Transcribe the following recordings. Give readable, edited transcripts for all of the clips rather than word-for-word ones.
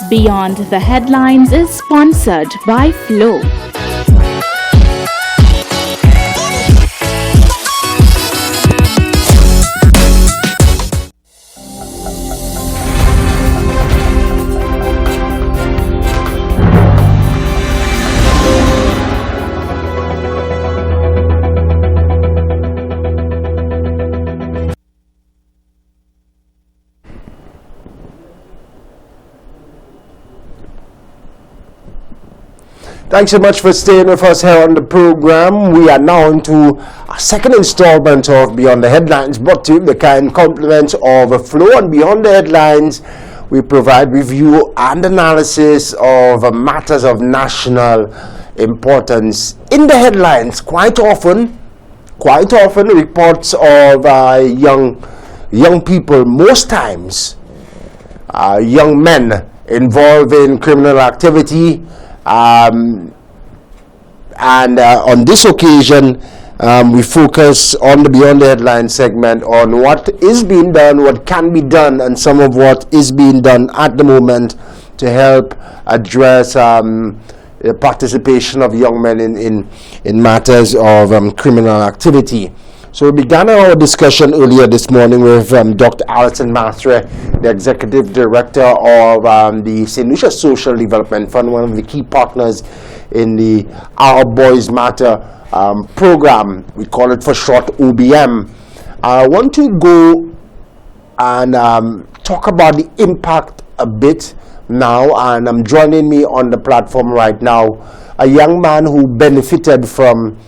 Beyond the Headlines is sponsored by Flow. Thanks so much for staying with us here on the program. We are now into a second installment of Beyond the Headlines, brought to you the kind compliments of Flow. And Beyond the Headlines, we provide review and analysis of matters of national importance. In the headlines, quite often, reports of young people, most times young men involved in criminal activity. And on this occasion, we focus on the Beyond the Headlines segment on what is being done, what can be done, and some of what is being done at the moment to help address the participation of young men in matters of criminal activity. So we began our discussion earlier this morning with Dr. Alison Matre, the Executive Director of the St. Lucia Social Development Fund, one of the key partners in the Our Boys Matter program. We call it for short OBM. I want to go and talk about the impact a bit now, and joining me on the platform right now, a young man who benefited from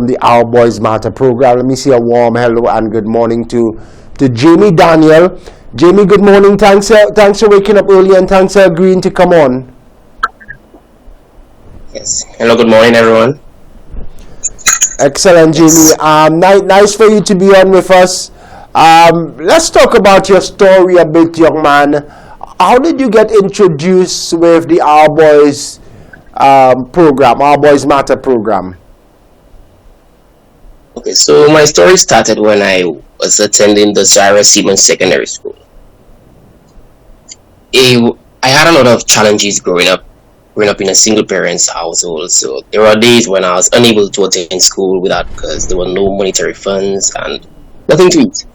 the Our Boys Matter program. Let me say a warm hello and good morning to Jami Daniel. Jami, good morning. Thanks for waking up early, and thanks for agreeing to come on. Yes. Hello, good morning, everyone. Excellent, Jami. Nice for you to be on with us. Let's talk about your story a bit, young man. How did you get introduced with the Our Boys program, Our Boys Matter program? Okay, so my story started when I was attending the Zara Siemens Secondary School. I had a lot of challenges growing up in a single parent's household. So there were days when I was unable to attend school because there were no monetary funds and nothing to eat.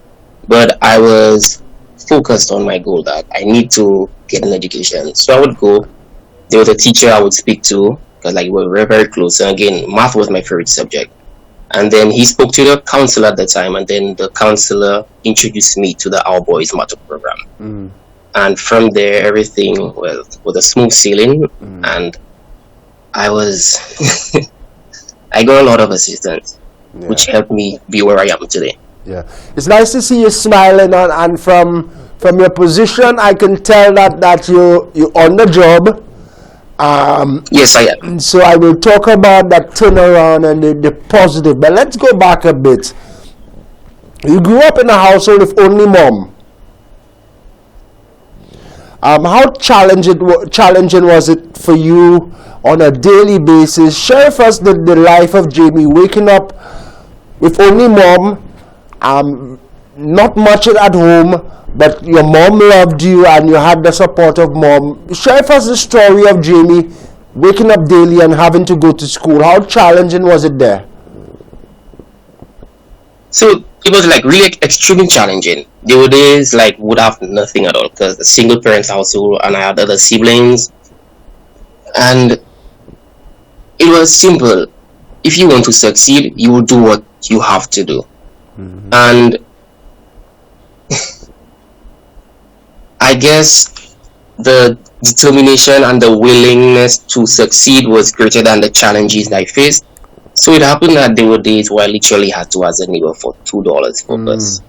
But I was focused on my goal that I need to get an education. So I would go. There was a teacher I would speak to because we were very, very close. And again, math was my favorite subject. And then he spoke to the counselor at the time, and then the counselor introduced me to the Our Boys Matter program. Mm. And from there, everything was a smooth sailing, and I got a lot of assistance, which helped me be where I am today. Yeah, it's nice to see you smiling, and from your position, I can tell that you're on the job. Yes, I am. So I will talk about that turnaround and the positive. But let's go back a bit. You grew up in a household with only mom. How challenging was it for you on a daily basis? Share with us the life of Jami, waking up with only mom, not much at home, but your mom loved you and you had the support of mom. Share with us the story of Jami waking up daily and having to go to school. How challenging was it there? So it was really extremely challenging. There were days would have nothing at all because a single parent household and I had other siblings. And it was simple. If you want to succeed, you will do what you have to do. Mm-hmm. And I guess the determination and the willingness to succeed was greater than the challenges I faced. So it happened that there were days where I literally had to ask a neighbor for $2 for bus,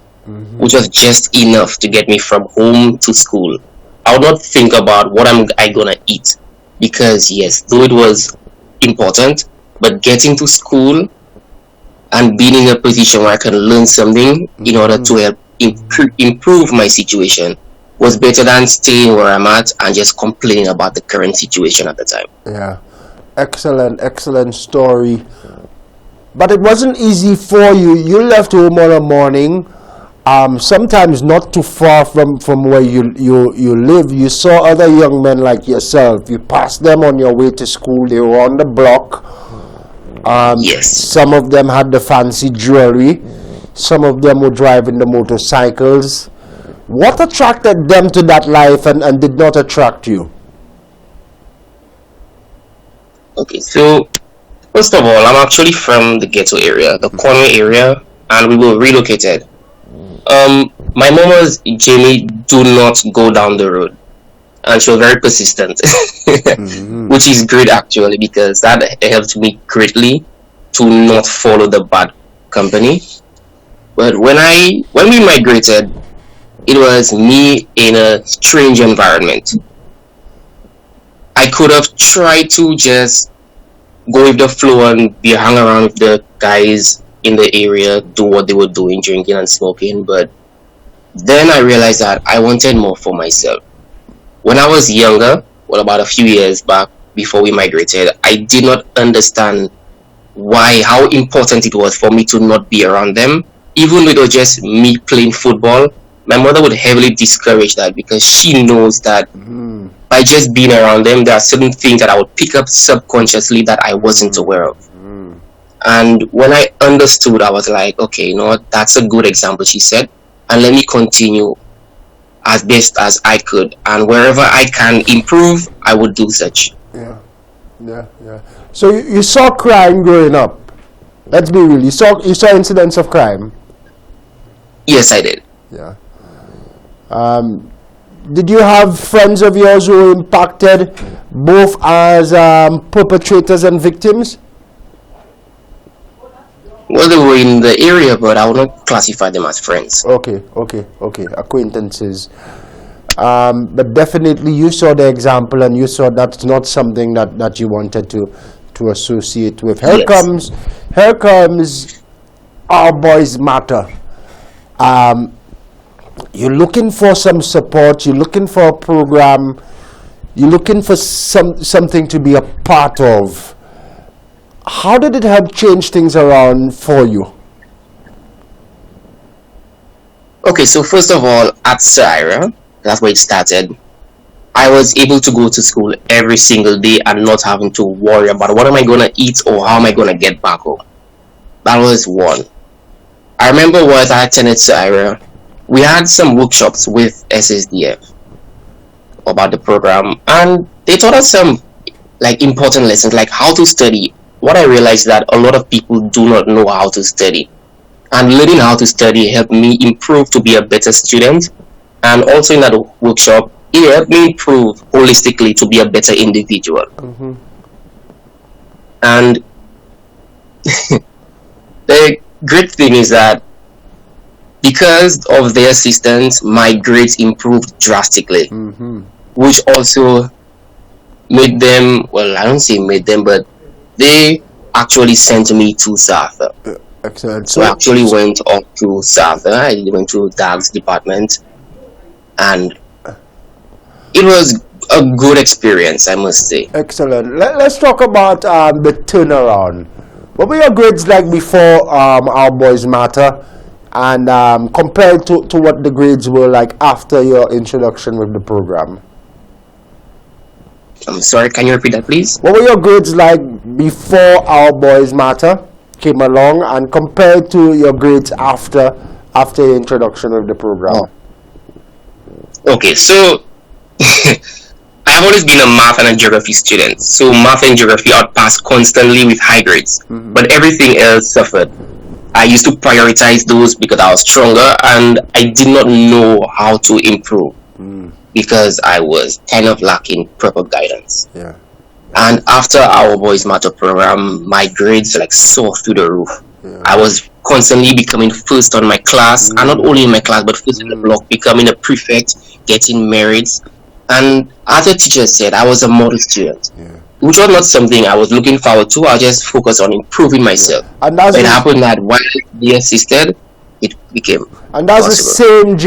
which was just enough to get me from home to school. I would not think about what I gonna eat because yes, though it was important, but getting to school and being in a position where I can learn something in order to help improve my situation was better than staying where I'm at and just complaining about the current situation at the time. Yeah, excellent story. But it wasn't easy for you. You left home on a morning sometimes not too far from where you live, you saw other young men like yourself. You passed them on your way to school. They were on the block. Yes. Some of them had the fancy jewelry. Some of them were driving the motorcycles. What attracted them to that life and did not attract you? Okay, so first of all, I'm actually from the ghetto area, the corner area, and we were relocated. My mom was, Jami, do not go down the road, and she was very persistent, which is great actually, because that helped me greatly to not follow the bad company. But when we migrated, it was me in a strange environment. I could have tried to just go with the flow and be hang around with the guys in the area, do what they were doing, drinking and smoking, but then I realized that I wanted more for myself. When I was younger, well, about a few years back before we migrated, I did not understand how important it was for me to not be around them. Even though it was just me playing football, my mother would heavily discourage that because she knows that by just being around them, there are certain things that I would pick up subconsciously that I wasn't aware of. And when I understood, I was like, okay, you know what, that's a good example, she said, and let me continue as best as I could. And wherever I can improve, I would do such. Yeah. So you saw crime growing up. Let's be real. You saw incidents of crime. Yes, I did. Yeah. Did you have friends of yours who were impacted both as perpetrators and victims? Well, they were in the area, but I would not classify them as friends. Okay. Acquaintances. But definitely you saw the example and you saw that's not something that you wanted to associate with. Here comes Our Boys Matter. You're looking for some support, you're looking for a program, you're looking for something to be a part of. How did it help change things around for you? Okay, so first of all, at Sierra, that's where it started. I was able to go to school every single day and not having to worry about what am I going to eat or how am I going to get back home. That was one. I remember when I attended Sierra, we had some workshops with SSDF about the program, and they taught us some important lessons like how to study. What I realized that a lot of people do not know how to study, and learning how to study helped me improve to be a better student. And also in that workshop, it helped me improve holistically to be a better individual. And the great thing is that because of their assistance, my grades improved drastically, which also made them, well, I don't say made them, but they actually sent me to SAFA. Excellent. So I actually went up to SAFA. I went to DAG's department, and it was a good experience, I must say. Excellent. Let's talk about the turnaround. What were your grades like before Our Boys Matter, and compared to what the grades were like after your introduction with the program? I'm sorry, can you repeat that, please? What were your grades like before Our Boys Matter came along, and compared to your grades after your introduction with the program? Okay, so I've always been a math and a geography student. So math and geography outpassed constantly with high grades, but everything else suffered. I used to prioritize those because I was stronger, and I did not know how to improve because I was kind of lacking proper guidance. Yeah. And after Our Boys Matter program, my grades soared through the roof. I was constantly becoming first on my class, and not only in my class, but first in the block, becoming a prefect, getting merits. And as the teacher said, I was a model student, which was not something I was looking forward to. I just focused on improving myself. And that's it happened that while they assisted, it became and that's possible.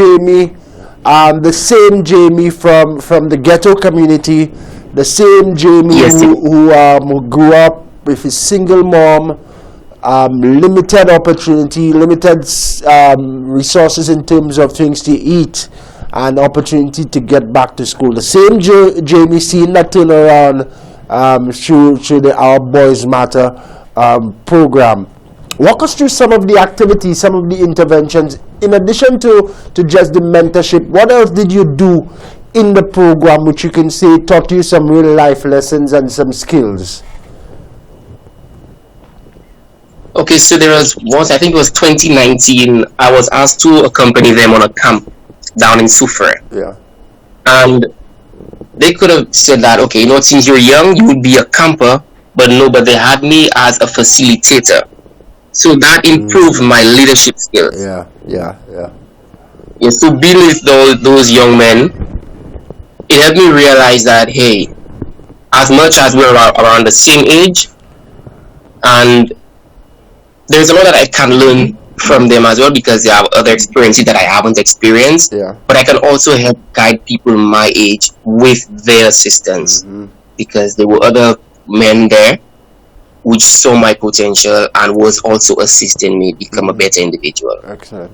the same Jami from the ghetto community, the same Jami who grew up with his single mom, limited opportunity, limited resources in terms of things to eat, and opportunity to get back to school. The same Jami seeing that turnaround through the Our Boys Matter program. Walk us through some of the activities, some of the interventions. In addition to just the mentorship, what else did you do in the program which you can say taught you some real life lessons and some skills? Okay, so there was once, I think it was 2019, I was asked to accompany them on a camp down in Sufre. Yeah. And they could have said that, okay, since you're young, you would be a camper, but no, but they had me as a facilitator. So that improved my leadership skills. Yeah. So being with those young men, it helped me realize that, hey, as much as we're around the same age, and there's a lot that I can learn from them as well, because they have other experiences that I haven't experienced. Yeah. But I can also help guide people my age with their assistance, because there were other men there which saw my potential and was also assisting me become a better individual. Excellent.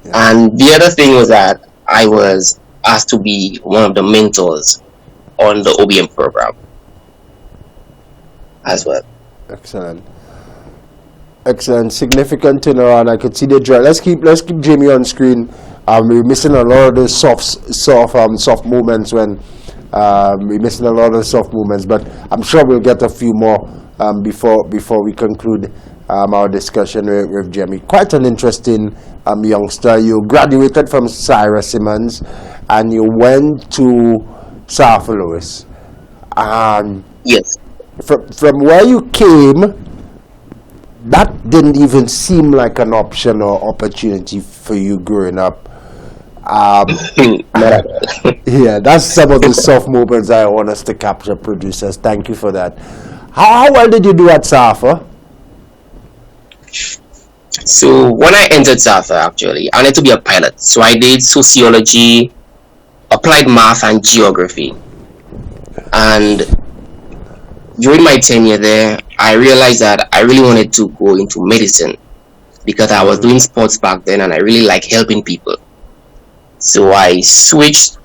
Yeah. And the other thing was that I was asked to be one of the mentors on the OBM program as well. Excellent. Significant turnaround. I could see the joy. Let's keep Jami on screen. We're missing a lot of the soft moments when we're missing a lot of soft moments, but I'm sure we'll get a few more before we conclude our discussion with Jami. Quite an interesting youngster. You graduated from Sarah Simmons and you went to St. Louis. Yes. From where you came, that didn't even seem like an option or opportunity for you growing up. Yeah, that's some of the soft moments I want us to capture, producers. Thank you for that. How well did you do at SAFA? So when I entered SAFA, actually, I wanted to be a pilot. So I did sociology, applied math, and geography. And during my tenure there, I realized that I really wanted to go into medicine, because I was doing sports back then and I really like helping people. So I switched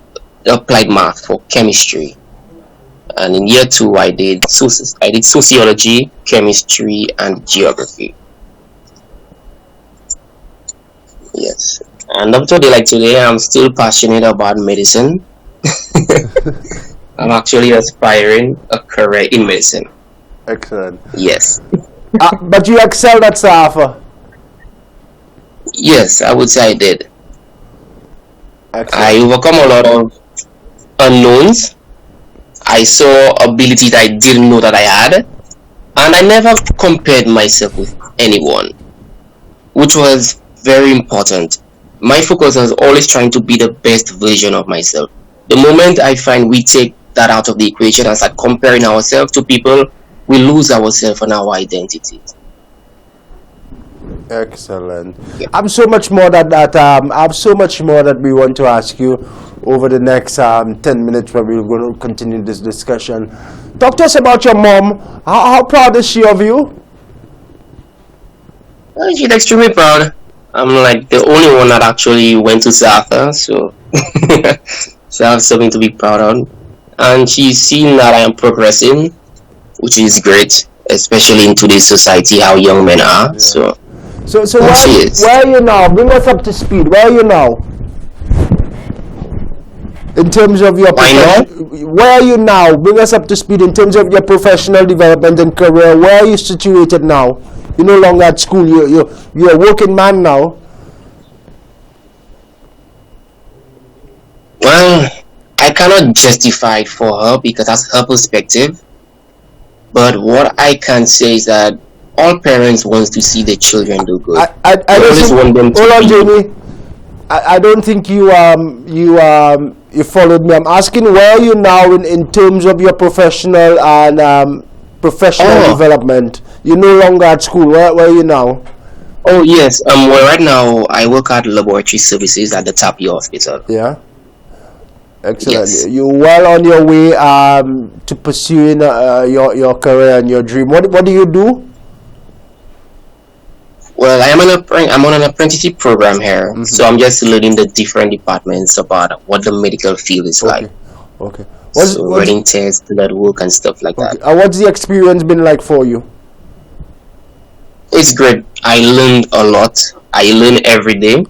applied math for chemistry. And in year 2, I did sociology, chemistry, and geography. Yes. And up to today, I'm still passionate about medicine. I'm actually aspiring a career in medicine. Excellent. Yes. But you excelled at SAFA. Yes, I would say I did. Excellent. I overcome a lot of unknowns. I saw abilities I didn't know that I had, and I never compared myself with anyone, which was very important. My focus was always trying to be the best version of myself. The moment I find we take that out of the equation and start comparing ourselves to people, we lose ourselves and our identities. Excellent. Yeah. I have so much more that we want to ask you over the next 10 minutes, where we're going to continue this discussion. Talk to us about your mom. How proud is she of you? She's extremely proud. I'm like the only one that actually went to SAFA, so so I have something to be proud of. And she's seen that I am progressing, which is great, especially in today's society, how young men are. Yeah. So where are you now? Bring us up to speed. Where are you now? In terms of your where are you now? Bring us up to speed in terms of your professional development and career. Where are you situated now? You're no longer at school. You're a working man now. Well, I cannot justify it for her because that's her perspective. But what I can say is that all parents want to see their children do good. I don't think, hold on, Jami. I don't think you followed me. I'm asking, where are you now in terms of your professional and professional development? You're no longer at school. Where are you now? Oh yes. Well, right now I work at laboratory services at the Tapia Hospital. Yeah. Excellent. Yes. You're well on your way to pursuing your career and your dream. What do you do? Well, I'm on an apprenticeship program here, so I'm just learning the different departments about what the medical field is like. Okay. Okay. So running tests, blood work, and stuff like that. What's the experience been like for you? It's great. I learned a lot. I learn every day.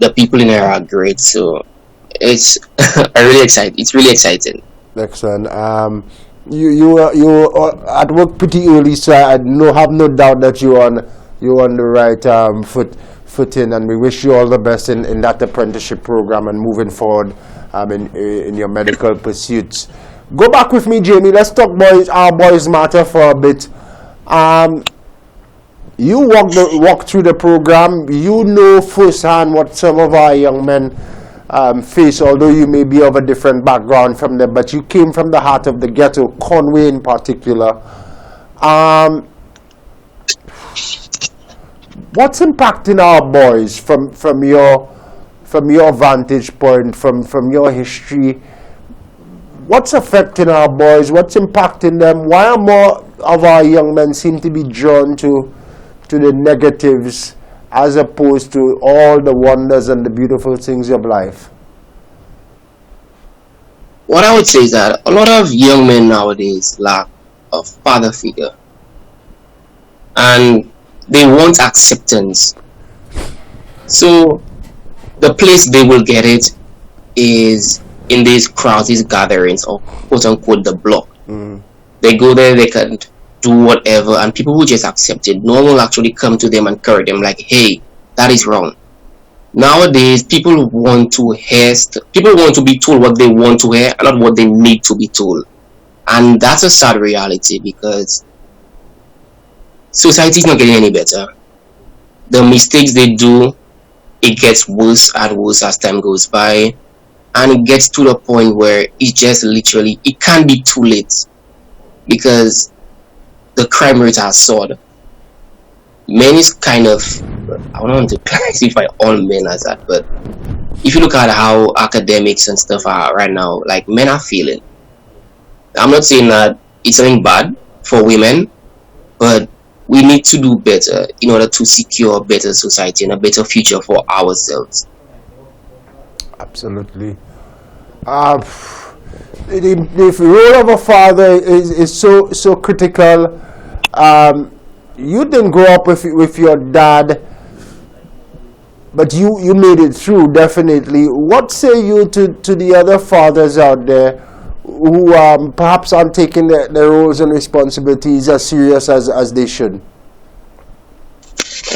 The people in here are great, so it's really exciting. It's really exciting. Excellent. You at work pretty early, so I have no doubt that you're on the right footing, and we wish you all the best in that apprenticeship program and moving forward in your medical pursuits. Go back with me, Jami. Let's talk boys matter for a bit. You walk through the program. You know firsthand what some of our young men face, although you may be of a different background from them, but you came from the heart of the ghetto, Conway in particular. What's impacting our boys from your vantage point, from your history? What's affecting our boys? What's impacting them? Why are more of our young men seem to be drawn to the negatives as opposed to all the wonders and the beautiful things of life? What I would say is that a lot of young men nowadays lack a father figure, and they want acceptance. So the place they will get it is in these crowds, these gatherings, or quote unquote the block. They go there, they can do whatever, and people will just accept it. No one will actually come to them and correct them like, hey, that is wrong. Nowadays, people want to be told what they want to hear and not what they need to be told. And that's a sad reality, because society is not getting any better. The mistakes they do, it gets worse and worse as time goes by, and it gets to the point where it just literally, it can't be too late, because the crime rate has soared. Men is kind of, I don't want to classify all men as that, but if you look at how academics and stuff are right now, like, men are failing. I'm not saying that it's something bad for women, but we need to do better in order to secure a better society and a better future for ourselves. Absolutely. The role of a father is so critical. You didn't grow up with your dad, but you made it through, definitely. What say you to the other fathers out there who perhaps aren't taking their roles and responsibilities as serious as they should?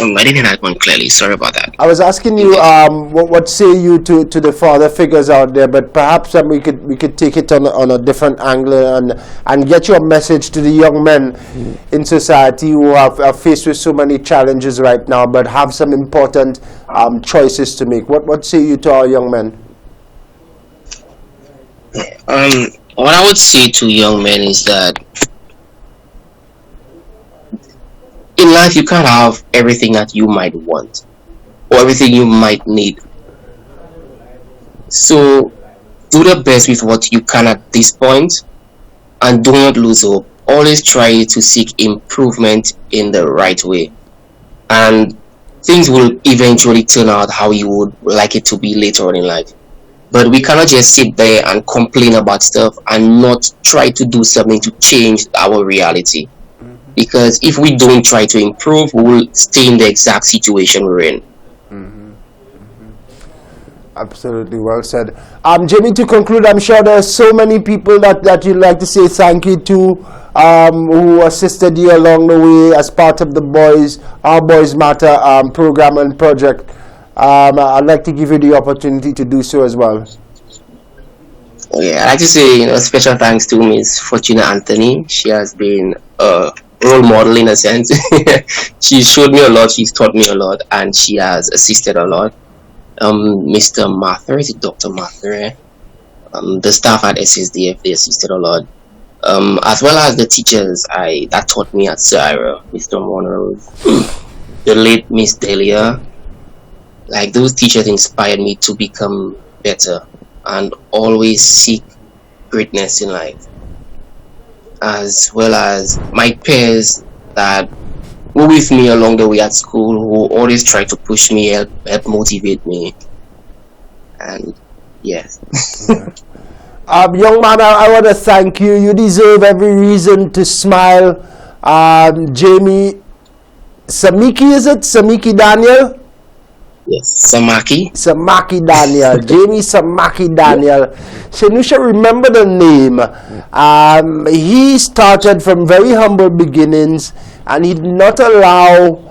I didn't hear that one clearly. Sorry about that. I was asking you, what say you to the father figures out there, but perhaps we could take it on a different angle and get your message to the young men in society who are faced with so many challenges right now, but have some important choices to make. What say you to our young men? What I would say to young men is that in life you can't have everything that you might want or everything you might need. So do the best with what you can at this point, and do not lose hope. Always try to seek improvement in the right way, and things will eventually turn out how you would like it to be later on in life. But we cannot just sit there and complain about stuff and not try to do something to change our reality. Because if we don't try to improve, we will stay in the exact situation we're in. Absolutely, well said. Jami, to conclude, I'm sure there are so many people that you'd like to say thank you to, who assisted you along the way as part of Our Boys Matter program and project. I'd like to give you the opportunity to do so as well. Yeah, I'd like to say, special thanks to Miss Fortuna Anthony. She has been a role model in a sense. She showed me a lot, she's taught me a lot, and she has assisted a lot. Mr. Mather, is it Dr. Mather? The staff at SSDF, they assisted a lot. As well as the teachers that taught me at Sarah, Mr. Monroe, the late Miss Delia. Like, those teachers inspired me to become better and always seek greatness in life. As well as my peers that were with me along the way at school, who always try to push me, help motivate me. And yes. Young man, I want to thank you. You deserve every reason to smile. Jami, Samiki, is it? Samiki Daniel? Yes, Samiki. Samiki Daniel. Jami Samiki Daniel. St. Lucia, remember the name. He started from very humble beginnings, and he did not allow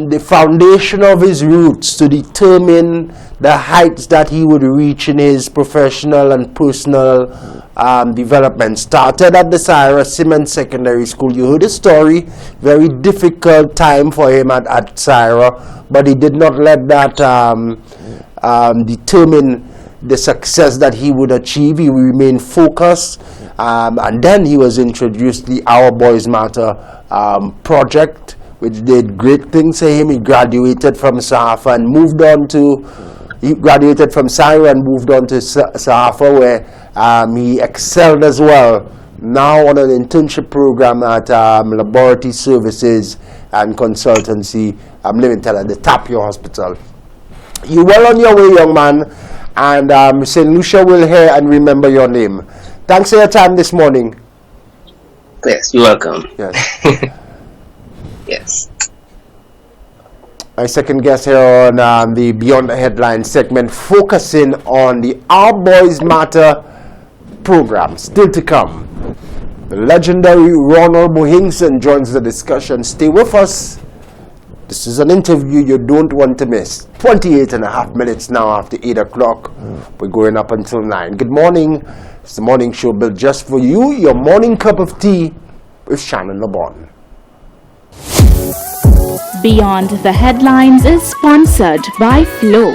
the foundation of his roots to determine the heights that he would reach in his professional and personal development. Started at the Sarah Simmons Secondary School. You heard the story. Very difficult time for him at Sarah, but he did not let that determine the success that he would achieve. He remained focused, and then he was introduced the Our Boys Matter project, which did great things for him. He graduated from Sahafa and moved on to Sarah and moved on to Sahafa, where he excelled as well. Now on an internship program at Laboratory Services and Consultancy, Limited at the Tapio Hospital. You're well on your way, young man, and St. Lucia will hear and remember your name. Thanks for your time this morning. Yes, you're welcome. Yes. Yes. My second guest here on the Beyond the Headlines segment, focusing on the Our Boys Matter program. Still to come, the legendary Ronald Muhingson joins the discussion. Stay with us. This is an interview you don't want to miss. 28 and a half minutes now after 8 o'clock. We're going up until 9. Good morning. It's the morning show built just for you. Your morning cup of tea with Shannon LeBon. Beyond the Headlines is sponsored by Flow.